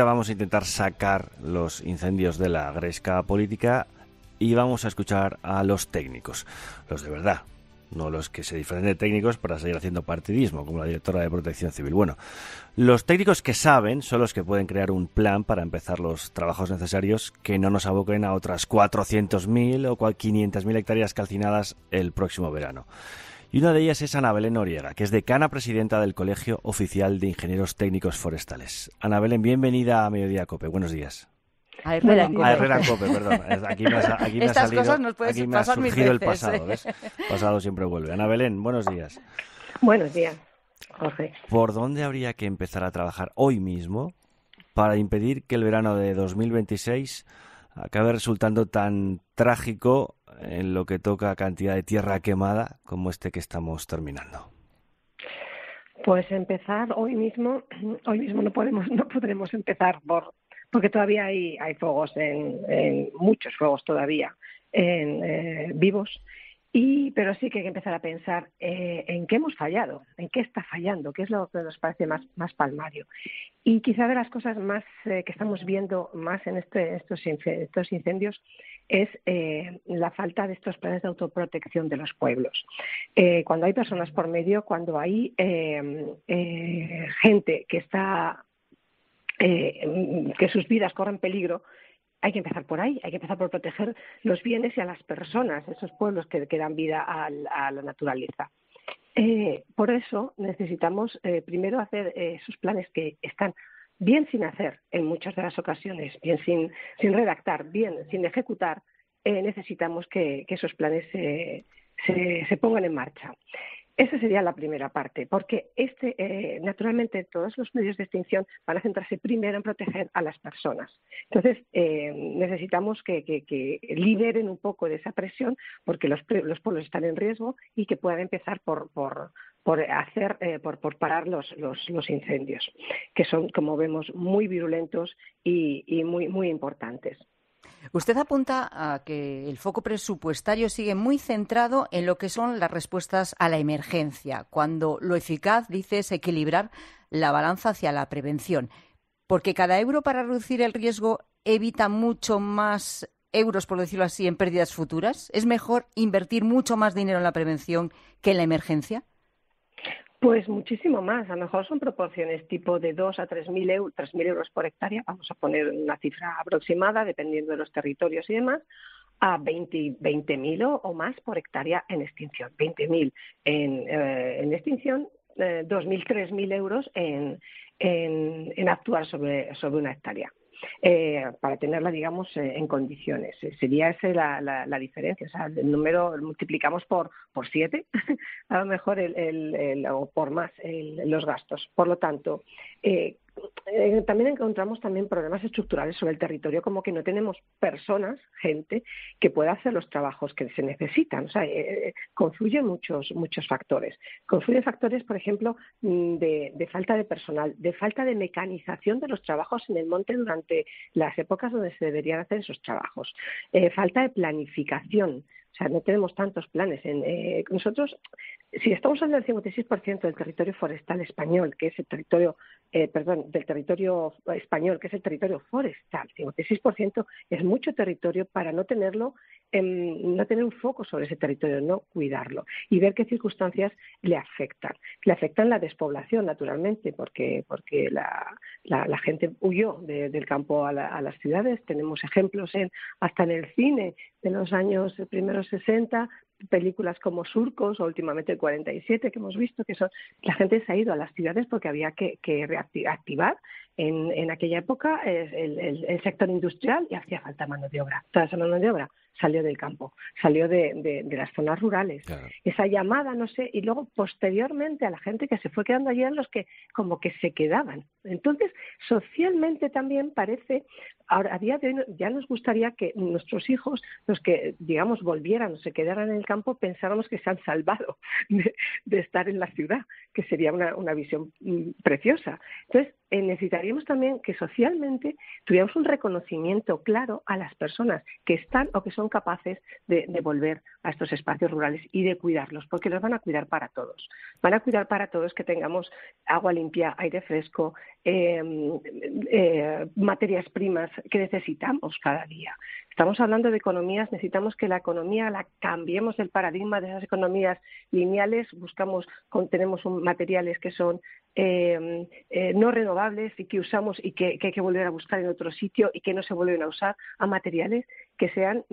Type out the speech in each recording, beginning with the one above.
entrevista vamos a intentar sacar los incendios de la gresca política y vamos a escuchar a los técnicos, los de verdad, no los que se disfrazan de técnicos para seguir haciendo partidismo, como la directora de Protección Civil. Bueno, los técnicos que saben son los que pueden crear un plan para empezar los trabajos necesarios que no nos aboquen a otras 400.000 o 500.000 hectáreas calcinadas el próximo verano. Y una de ellas es Ana Belén Noriega, que es decana presidenta del Colegio Oficial de Ingenieros Técnicos Forestales. Ana Belén, bienvenida a Mediodía COPE. Buenos días. A Herrera Cope, perdón. Aquí me ha salido, cosas nos pueden aquí me ha pasar surgido mil el veces, pasado, ¿ves? Pasado siempre vuelve. Ana Belén, buenos días. Buenos días, Jorge. ¿Por dónde habría que empezar a trabajar hoy mismo para impedir que el verano de 2026 acabe resultando tan trágico en lo que toca a cantidad de tierra quemada como este que estamos terminando? Pues empezar hoy mismo no podremos empezar porque todavía hay fuegos, muchos fuegos todavía vivos, pero sí que hay que empezar a pensar en qué hemos fallado, en qué está fallando, qué es lo que nos parece más palmario. Y quizá de las cosas más que estamos viendo más en estos incendios es la falta de estos planes de autoprotección de los pueblos. Cuando hay personas por medio, cuando hay gente que está que sus vidas corren peligro, hay que empezar por ahí, hay que empezar por proteger los bienes y a las personas, esos pueblos que dan vida a la naturaleza. Por eso necesitamos primero hacer esos planes que están bien sin hacer en muchas de las ocasiones, bien sin redactar, bien sin ejecutar. Necesitamos que esos planes se pongan en marcha. Esa sería la primera parte, porque naturalmente todos los medios de extinción van a centrarse primero en proteger a las personas. Entonces, necesitamos que liberen un poco de esa presión, porque los pueblos están en riesgo y que puedan empezar por parar los incendios, que son, como vemos, muy virulentos y muy importantes. Usted apunta a que el foco presupuestario sigue muy centrado en lo que son las respuestas a la emergencia, cuando lo eficaz, dice, es equilibrar la balanza hacia la prevención, porque cada euro para reducir el riesgo evita mucho más euros, por decirlo así, en pérdidas futuras. ¿Es mejor invertir mucho más dinero en la prevención que en la emergencia? Pues muchísimo más. A lo mejor son proporciones tipo de 2.000 a 3.000 euros por hectárea. Vamos a poner una cifra aproximada, dependiendo de los territorios y demás, a 20.000 o más por hectárea en extinción. 20.000 en extinción, 2.000, 3.000 euros en actuar sobre una hectárea. Para tenerla, digamos, en condiciones. Sería esa la diferencia. O sea, el número lo multiplicamos por 7, a lo mejor o por más los gastos. Por lo tanto, también encontramos problemas estructurales sobre el territorio, como que no tenemos gente que pueda hacer los trabajos que se necesitan. O sea, confluyen muchos factores. Confluyen factores, por ejemplo, de falta de personal, de falta de mecanización de los trabajos en el monte durante las épocas donde se deberían hacer esos trabajos. Falta de planificación. O sea, no tenemos tantos planes. Nosotros, si estamos hablando del 56% del territorio forestal español, que es el territorio, del territorio español, que es el territorio forestal, 56% es mucho territorio para no tenerlo, no tener un foco sobre ese territorio, no cuidarlo y ver qué circunstancias le afectan. Le afectan la despoblación, naturalmente, porque la gente huyó del campo a las ciudades. Tenemos ejemplos hasta en el cine de los años primeros 60, películas como Surcos o últimamente el 47 que hemos visto, la gente se ha ido a las ciudades porque había que reactivar en aquella época el sector industrial y hacía falta mano de obra. Toda esa mano de obra salió del campo, salió de las zonas rurales. Claro. Esa llamada, no sé, y luego posteriormente a la gente que se fue quedando allí eran los que como que se quedaban. Entonces, socialmente también parece, ahora a día de hoy ya nos gustaría que nuestros hijos, los que, digamos, volvieran o se quedaran en el campo, pensáramos que se han salvado de estar en la ciudad, que sería una visión preciosa. Entonces, necesitaríamos también que socialmente tuviéramos un reconocimiento claro a las personas que están o que son capaces de volver a estos espacios rurales y de cuidarlos, porque los van a cuidar para todos. Van a cuidar para todos que tengamos agua limpia, aire fresco, materias primas que necesitamos cada día. Estamos hablando de economías, necesitamos que la economía la cambiemos del paradigma de esas economías lineales, tenemos materiales que son no renovables y que usamos y que hay que volver a buscar en otro sitio y que no se vuelven a usar, a materiales que sean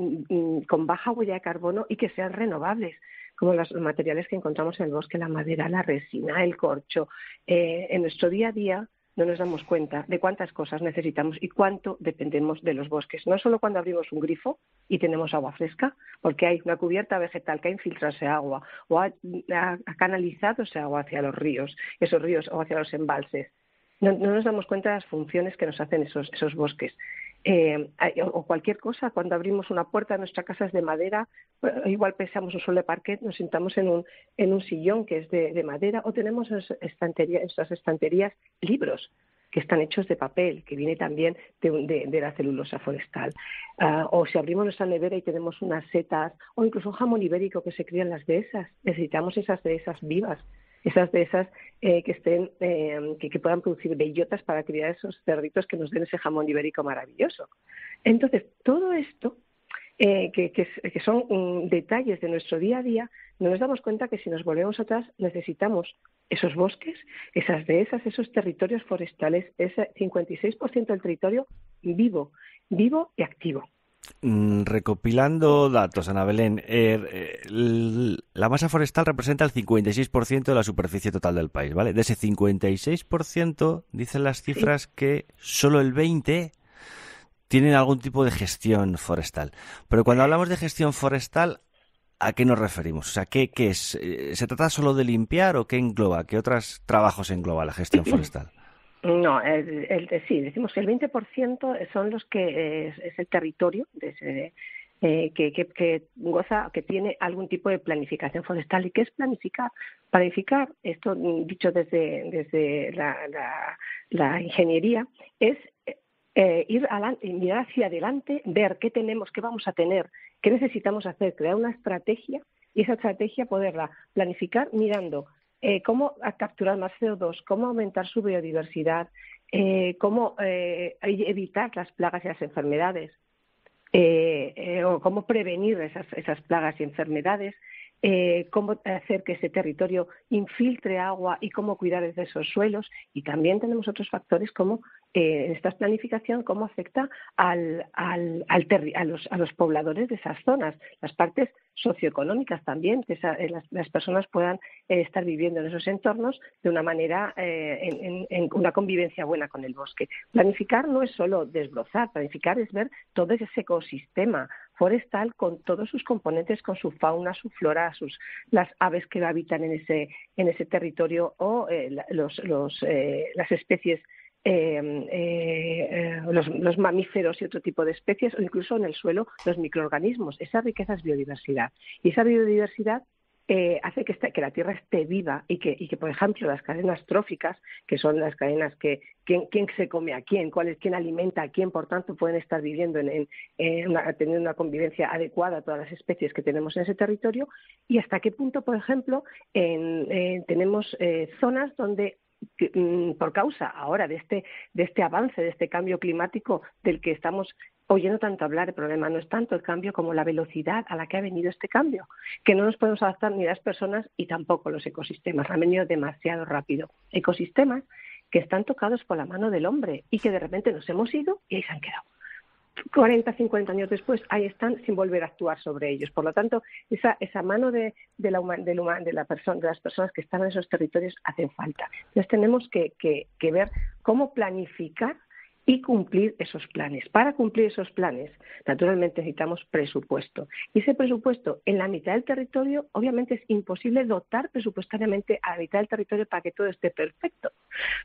con baja huella de carbono y que sean renovables, como los materiales que encontramos en el bosque, la madera, la resina, el corcho. En nuestro día a día no nos damos cuenta de cuántas cosas necesitamos y cuánto dependemos de los bosques. No solo cuando abrimos un grifo y tenemos agua fresca, porque hay una cubierta vegetal que ha infiltrado ese agua o ha canalizado ese agua hacia los ríos, esos ríos o hacia los embalses. No nos damos cuenta de las funciones que nos hacen esos bosques. O cualquier cosa, cuando abrimos una puerta de nuestra casa es de madera, igual pensamos un suelo de parquet, nos sentamos en un sillón que es de madera, o tenemos en nuestras estanterías libros que están hechos de papel, que viene también de la celulosa forestal. O si abrimos nuestra nevera y tenemos unas setas, o incluso un jamón ibérico que se cría en las dehesas, necesitamos esas dehesas vivas, esas dehesas que puedan producir bellotas para criar esos cerditos que nos den ese jamón ibérico maravilloso. Entonces, todo esto, que son detalles de nuestro día a día, no nos damos cuenta que si nos volvemos atrás necesitamos esos bosques, esas dehesas, esos territorios forestales, ese 56% del territorio vivo y activo. Recopilando datos, Ana Belén, la masa forestal representa el 56% de la superficie total del país, ¿vale? De ese 56%, dicen las cifras que solo el 20% tienen algún tipo de gestión forestal. Pero cuando hablamos de gestión forestal, ¿a qué nos referimos? O sea, ¿qué es? ¿Se trata solo de limpiar o qué engloba? ¿Qué otros trabajos engloba la gestión forestal? No, sí, decimos que el 20% son los que es el territorio que goza, que tiene algún tipo de planificación forestal. ¿Y qué es planificar? Planificar, esto dicho desde la ingeniería, es mirar hacia adelante, ver qué tenemos, qué vamos a tener, qué necesitamos hacer, crear una estrategia y esa estrategia poderla planificar mirando cómo capturar más CO2, cómo aumentar su biodiversidad, cómo evitar las plagas y las enfermedades, o cómo prevenir esas plagas y enfermedades, cómo hacer que ese territorio infiltre agua y cómo cuidar de esos suelos. Y también tenemos otros factores como en esta planificación, cómo afecta a los pobladores de esas zonas, las partes socioeconómicas también, que las personas puedan estar viviendo en esos entornos de una manera, en una convivencia buena con el bosque. Planificar no es solo desbrozar, planificar es ver todo ese ecosistema forestal con todos sus componentes, con su fauna, su flora, las aves que habitan en ese territorio o las especies, los mamíferos y otro tipo de especies, o incluso en el suelo los microorganismos. Esa riqueza es biodiversidad. Y esa biodiversidad hace que la tierra esté viva y que, por ejemplo, las cadenas tróficas, que son las cadenas quién se come a quién, quién alimenta a quién, por tanto, pueden estar viviendo teniendo una convivencia adecuada todas las especies que tenemos en ese territorio, y hasta qué punto, por ejemplo, tenemos zonas donde por causa ahora de este avance, de este cambio climático del que estamos oyendo tanto hablar, el problema no es tanto el cambio como la velocidad a la que ha venido este cambio, que no nos podemos adaptar ni las personas y tampoco los ecosistemas, han venido demasiado rápido. Ecosistemas que están tocados por la mano del hombre y que de repente nos hemos ido y ahí se han quedado. 40, 50 años después, ahí están sin volver a actuar sobre ellos. Por lo tanto, esa mano de las personas que están en esos territorios hacen falta. Entonces tenemos que ver cómo planificar y cumplir esos planes. Para cumplir esos planes, naturalmente necesitamos presupuesto. Y ese presupuesto en la mitad del territorio, obviamente es imposible dotar presupuestariamente a la mitad del territorio para que todo esté perfecto.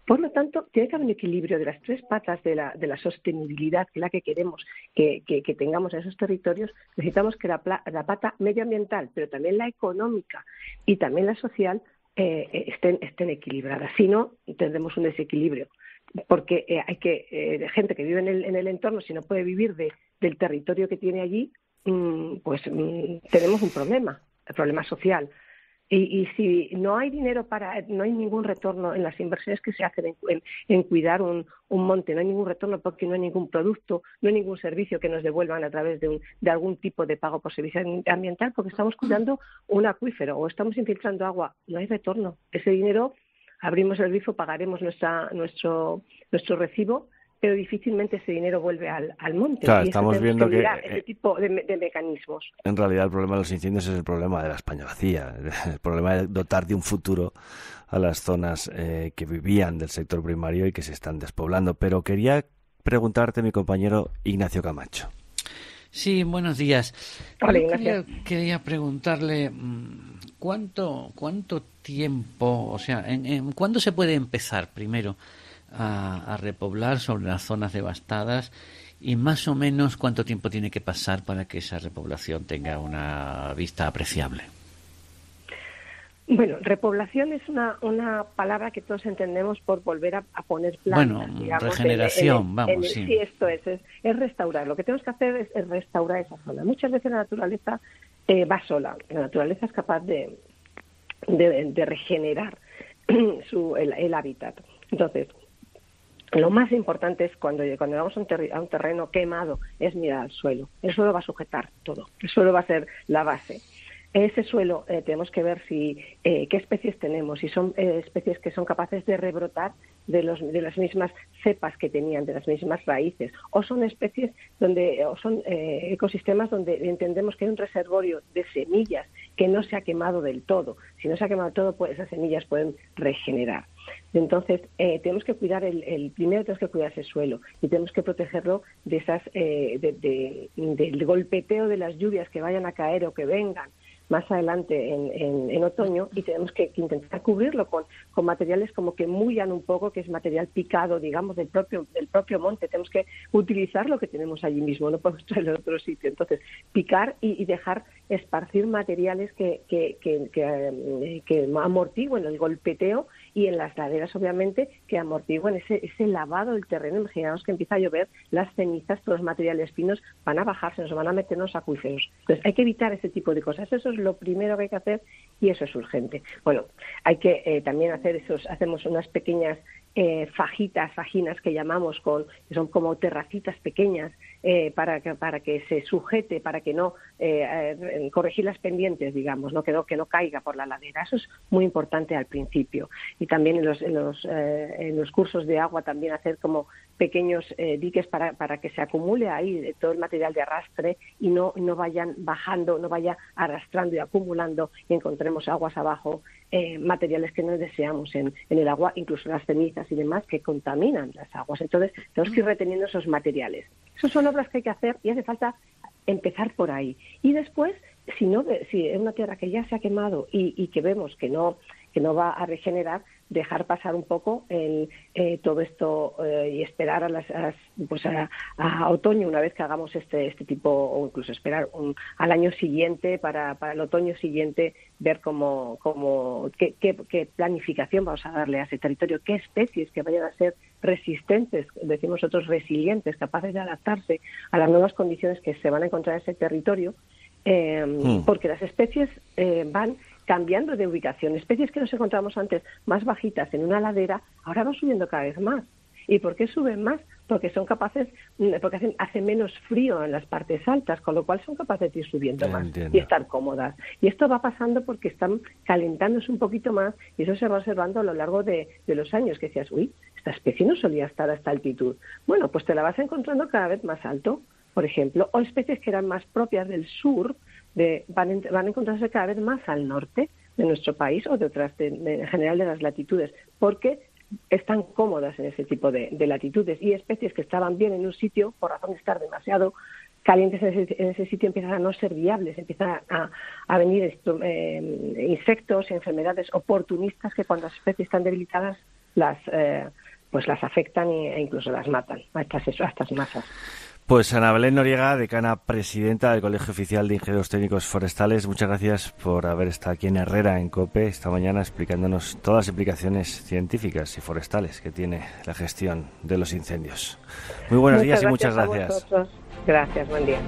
Por lo tanto, tiene que haber un equilibrio de las tres patas de la sostenibilidad, que es la que queremos que tengamos en esos territorios. Necesitamos que la pata medioambiental, pero también la económica y también la social, estén equilibradas. Si no, tendremos un desequilibrio. porque hay que gente que vive en el entorno, si no puede vivir del territorio que tiene allí, pues tenemos un problema, el problema social. Y si no hay dinero no hay ningún retorno en las inversiones que se hacen en cuidar un monte, no hay ningún retorno porque no hay ningún producto, no hay ningún servicio que nos devuelvan a través de algún tipo de pago por servicio ambiental, porque estamos cuidando un acuífero o estamos infiltrando agua, no hay retorno. Ese dinero, abrimos el grifo, pagaremos nuestro recibo, pero difícilmente ese dinero vuelve al monte. Claro, y estamos viendo que ese tipo de mecanismos. En realidad el problema de los incendios es el problema de la España vacía, el problema de dotar de un futuro a las zonas que vivían del sector primario y que se están despoblando. Pero quería preguntarte, mi compañero Ignacio Camacho. Sí, buenos días. Hola, Ignacio. Quería preguntarle cuánto tiempo, o sea, ¿cuándo se puede empezar primero a repoblar sobre las zonas devastadas y más o menos cuánto tiempo tiene que pasar para que esa repoblación tenga una vista apreciable? Bueno, repoblación es una palabra que todos entendemos por volver a poner plantas. Bueno, digamos, regeneración, vamos, sí. Sí, esto es restaurar. Lo que tenemos que hacer es restaurar esa zona. Muchas veces la naturaleza va sola. La naturaleza es capaz de regenerar el hábitat. Entonces, lo más importante es cuando vamos a un terreno quemado, es mirar al suelo. El suelo va a sujetar todo. El suelo va a ser la base. Ese suelo tenemos que ver qué especies tenemos, si son especies que son capaces de rebrotar de las mismas cepas que tenían, de las mismas raíces, o son especies o son ecosistemas donde entendemos que hay un reservorio de semillas que no se ha quemado del todo. Si no se ha quemado del todo, pues esas semillas pueden regenerar. Entonces, tenemos que cuidar primero tenemos que cuidar ese suelo y tenemos que protegerlo de del golpeteo de las lluvias que vayan a caer o que vengan más adelante en otoño, y tenemos que intentar cubrirlo con materiales como que mullan un poco, que es material picado, digamos, del propio monte. Tenemos que utilizar lo que tenemos allí mismo, no podemos traerlo de otro sitio. Entonces, picar y dejar esparcir materiales que amortiguen el golpeteo, y en las laderas, obviamente, que amortiguen ese lavado del terreno. Imaginaos que empieza a llover, las cenizas, todos los materiales finos van a bajarse, nos van a meter en los acuíferos. Entonces, hay que evitar ese tipo de cosas. Eso es lo primero que hay que hacer, y eso es urgente. Bueno, hay que también hacemos unas pequeñas fajinas que llamamos, que son como terracitas pequeñas, para que se sujete, para que no corregir las pendientes, digamos, ¿no? Que no caiga por la ladera. Eso es muy importante al principio. Y también en los cursos de agua también hacer como pequeños diques para que se acumule ahí todo el material de arrastre y no vayan bajando, no vaya arrastrando y acumulando, y encontremos aguas abajo, materiales que no deseamos en el agua, incluso las cenizas y demás que contaminan las aguas. Entonces tenemos que ir reteniendo esos materiales. Esas son obras que hay que hacer y hace falta empezar por ahí. Y después, si es una tierra que ya se ha quemado y que vemos que no va a regenerar, dejar pasar un poco todo esto y esperar a otoño, una vez que hagamos este tipo, o incluso esperar al año siguiente, para el otoño siguiente, ver qué planificación vamos a darle a ese territorio, qué especies que vayan a ser resistentes, decimos nosotros resilientes, capaces de adaptarse a las nuevas condiciones que se van a encontrar en ese territorio, porque las especies van cambiando de ubicación. Especies que nos encontramos antes más bajitas en una ladera, ahora van subiendo cada vez más. ¿Y por qué suben más? Porque son capaces, porque hace menos frío en las partes altas, con lo cual son capaces de ir subiendo más y estar cómodas. Y esto va pasando porque están calentándose un poquito más, y eso se va observando a lo largo de los años, que decías, uy, esta especie no solía estar a esta altitud. Bueno, pues te la vas encontrando cada vez más alto, por ejemplo, o especies que eran más propias del sur, van a encontrarse cada vez más al norte de nuestro país, o de otras, en general, de las latitudes, porque están cómodas en ese tipo de latitudes, y especies que estaban bien en un sitio, por razón de estar demasiado calientes en ese sitio, empiezan a no ser viables, empiezan a venir insectos y enfermedades oportunistas que, cuando las especies están debilitadas, las afectan e incluso las matan a estas masas. Pues Ana Belén Noriega, decana presidenta del Colegio Oficial de Ingenieros Técnicos Forestales, muchas gracias por haber estado aquí en Herrera, en COPE, esta mañana explicándonos todas las implicaciones científicas y forestales que tiene la gestión de los incendios. Muy buenos días y muchas gracias. Gracias, buen día.